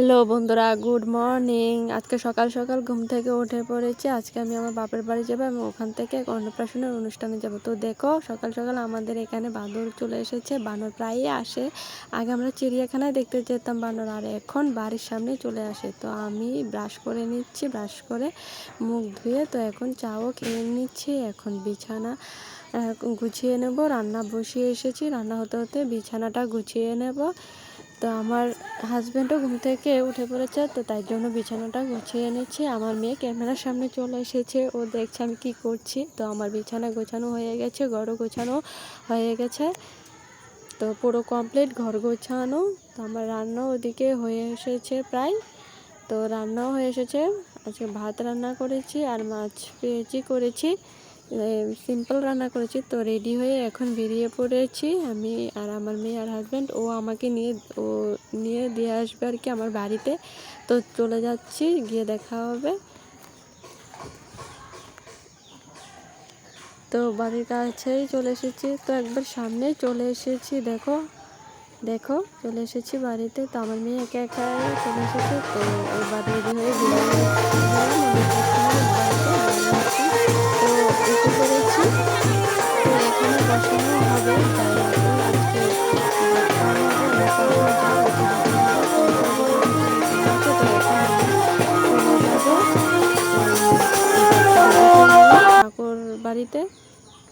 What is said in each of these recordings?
Hello বন্ধুরা, good morning. আজকে সকাল সকাল ঘুম থেকে উঠে পড়েছি। আজকে আমি আমার বাপের বাড়ি যাবো এবং ওখান থেকে এক অন্নপ্রাশনের অনুষ্ঠানে যাব। তো দেখো, সকাল সকাল আমাদের এখানে বাঁদর চলে এসেছে। বানর প্রায়ই আসে। আগে আমরা চিড়িয়াখানায় দেখতে যেতাম বানর, আর এখন বাড়ির সামনে চলে আসে। তো আমি ব্রাশ করে নিচ্ছি, ব্রাশ করে মুখ ধুয়ে তো এখন চাও খেয়ে নিচ্ছি। এখন বিছানা গুছিয়ে নেব। রান্না বসিয়ে এসেছি, রান্না হতে হতে বিছানাটা গুছিয়ে নেব। তো আমার হাজব্যান্ডও ঘুম থেকে উঠে পড়েছে, তো তাই জন্য বিছানাটা গুছিয়ে নিচ্ছি। আমার মেয়ে ক্যামেরার সামনে চলে এসেছে, ও দেখছে আমি কী করছি। তো আমার বিছানা গোছানো হয়ে গেছে, ঘরও গোছানো হয়ে গেছে, তো পুরো কমপ্লিট ঘর গোছানো। তো আমার রান্নাও ওদিকে হয়ে এসেছে প্রায়। তো রান্নাও হয়ে এসেছে। আজকে ভাত রান্না করেছি আর মাছ পেঁয়াজি করেছি, সিম্পল রান্না করেছি। তো রেডি হয়ে এখন বেরিয়ে পড়েছি আমি আর আমার মেয়ে আর হাজব্যান্ড। ও আমাকে নিয়ে দিয়ে আসবে আর কি আমার বাড়িতে। তো চলে যাচ্ছি, গিয়ে দেখা হবে। তো বাড়ির কাছেই চলে এসেছি, তো একবার সামনেই চলে এসেছি। দেখো দেখো চলে এসেছি বাড়িতে। তো আমার মেয়ে একা একাই চলে এসেছে। তো এবার রেডি হয়ে তো এসে পড়েছি। তো এখানে বসানো হবে ঠাকুর বাড়িতে।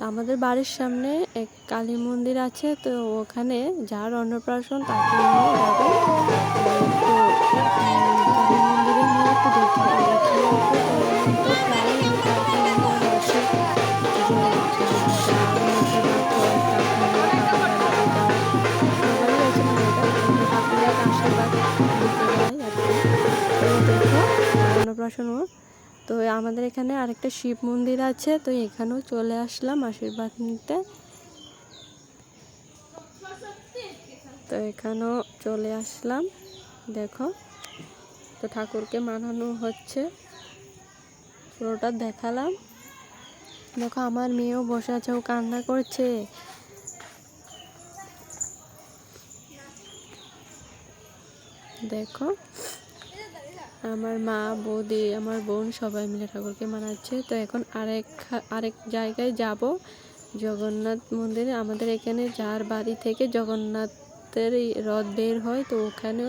আমাদের বাড়ির সামনে এক কালী মন্দির আছে, তো ওখানে যার অন্নপ্রাশন তাকে নিয়ে যাবে। মন্দিরে নিয়ে একটু অন্নপ্রাশন। তো আমাদের এখানে আরেকটা শিব মন্দির আছে, তো এখানেও চলে আসলাম আশীর্বাদ নিতে। তো এখানেও চলে আসলাম। দেখো, তো ঠাকুরকে মানানো হচ্ছে, পুরোটা দেখালাম। দেখো আমার মেয়েও বসে আছে, ও কান্না করছে। দেখো আমার মা, বৌদি, আমার বোন সবাই মিলে ঠাকুরকে মানাচ্ছে। তো এখন আরেক জায়গায় যাব, জগন্নাথ মন্দিরে। আমাদের এখানে যার বাড়ি থেকে জগন্নাথের রথ বের হয়, তো ওখানে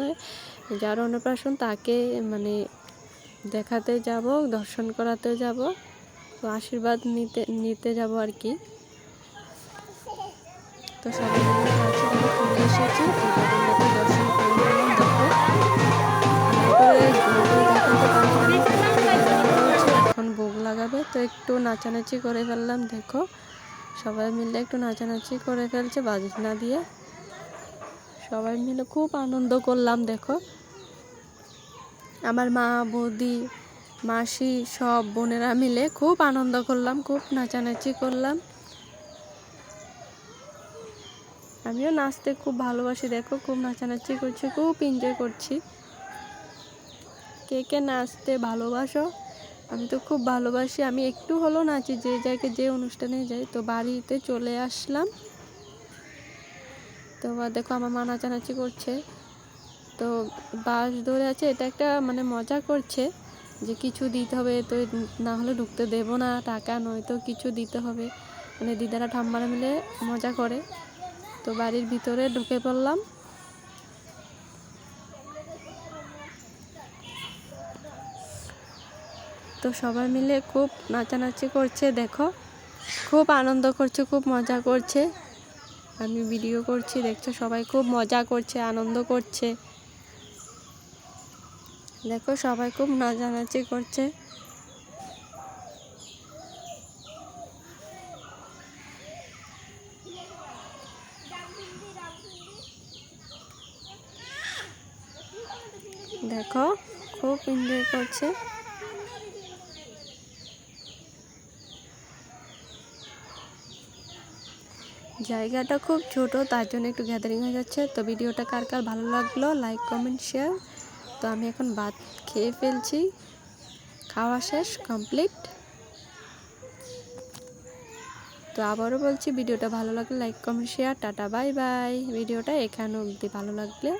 যার অন্নপ্রাশন তাকে দেখাতে যাব, দর্শন করাতে যাব, তো আশীর্বাদ নিতে যাব আর কি। তো সবাই চলে এসেছি, জগন্নাথের দর্শন করে এখন ভোগ লাগাবে। তো একটু নাচানাচি করে ফেললাম। দেখো সবাই মিলে একটু নাচানাচি করে ফেলছে বাজনা দিয়ে, সবাই মিলে খুব আনন্দ করলাম। দেখো আমার মা, বৌদি, মাসি সব বোনেরা মিলে খুব আনন্দ করলাম, খুব নাচানাচি করলাম। আমিও নাচতে খুব ভালোবাসি। দেখো খুব নাচানাচি করছি, খুব এনজয় করছি। কে কে নাচতে ভালোবাসো? আমি তো খুব ভালোবাসি, আমি একটু হলেও নাচি যে জায়গায় যে অনুষ্ঠানে যাই। তো বাড়িতে চলে আসলাম। তো দেখো আমার মা নাচানাচি করছে, তো বাস ধরে আছে। এটা একটা মজা করছে যে কিছু দিতে হবে, তো না হলে ঢুকতে দেব না, টাকা নয় তো কিছু দিতে হবে। দিদারা ঠাম্মারা মিলে মজা করে। তো বাড়ির ভিতরে ঢুকে পড়লাম। তো সবাই মিলে খুব নাচানাচি করছে। দেখো খুব আনন্দ করছে, খুব মজা করছে। আমি ভিডিও করছি, দেখছো সবাই খুব মজা করছে, আনন্দ করছে। দেখো সবাই খুব নাচানাচি করছে। দেখো খুব এনজয় করছে। জায়গাটা খুব ছোট, তার জন্য একটু গ্যাদারিং হয়ে যাচ্ছে। তো ভিডিওটা কার কার ভালো লাগলো লাইক, কমেন্ট, শেয়ার। তো আমি এখন ভাত খেয়ে ফেলছি, খাওয়া শেষ, কমপ্লিট। তো আবারও বলছি ভিডিওটা ভালো লাগলে like, comment, share. Tata, bye bye. ভিডিওটা এখানে অবধি ভালো লাগলে